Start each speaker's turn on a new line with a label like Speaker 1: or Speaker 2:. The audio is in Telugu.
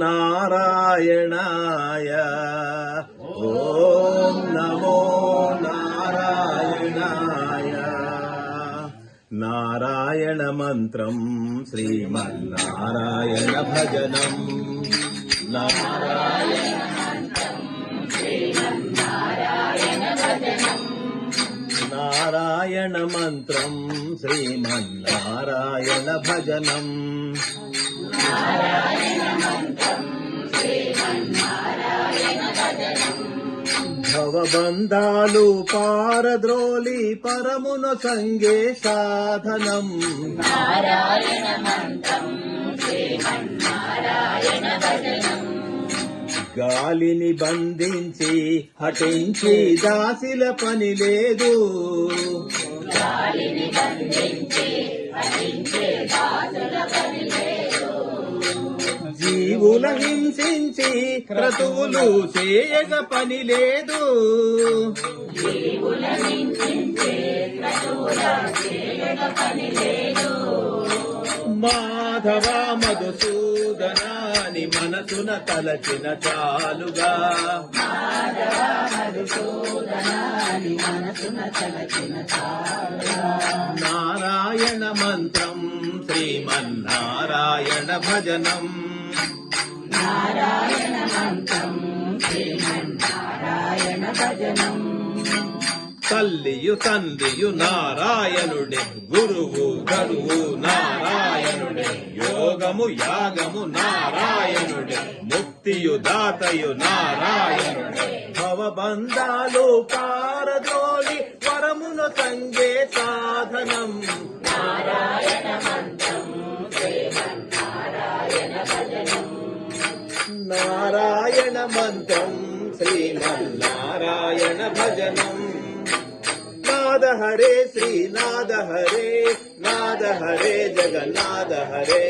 Speaker 1: నారాయణాయ ఓం నమో నారాయణాయ. నారాయణ మంత్రం శ్రీమన్నారాయణ భజనం. నారాయణ నారాయణ మంత్రం శ్రీమన్నారాయణ భజనం. భవబంధాలు పారద్రోలి పరమున సంగే సాధనం.
Speaker 2: నారాయణ మంత్రం శ్రీమన్నారాయణ భజనం.
Speaker 1: గాలిని బంధించి హఠించి దాసిల పని లేదు.
Speaker 2: గాలిని బంధించి హఠించే దాసుల పని లేదు.
Speaker 1: జీవుల హింసించి క్రతువులు చేయగ పని లేదు.
Speaker 2: జీవుల హింసించే క్రతువుల చేయగ పని లేదు.
Speaker 1: మాధవ మధుసూదనాని మనసున తలచిన చాలుగా.
Speaker 2: మాధవ మధుసూదనాని మనసున తలచిన చాలుగా.
Speaker 1: నారాయణ మంత్రం శ్రీమన్నారాయణ భజనం.
Speaker 2: నారాయణ మంత్రం శ్రీమన్నారాయణ భజనం.
Speaker 1: తల్లియు తండ్రియు నారాయణుడే, గురువు గరువు నారాయణుడే, యోగము యాగము నారాయణుడే, ముక్తియు దాతయు నారాయణుడే. భవబంధాలు పారదోలి వరమును సంగే సాధనం.
Speaker 2: నారాయణ మంత్రం శ్రీమన్నారాయణ భజనం.
Speaker 1: నారాయణ మంత్రం శ్రీమన్నారాయణ భజనం. నాద హరే శ్రీనాద హరే, నాద హరే జగన్నాథ హరే,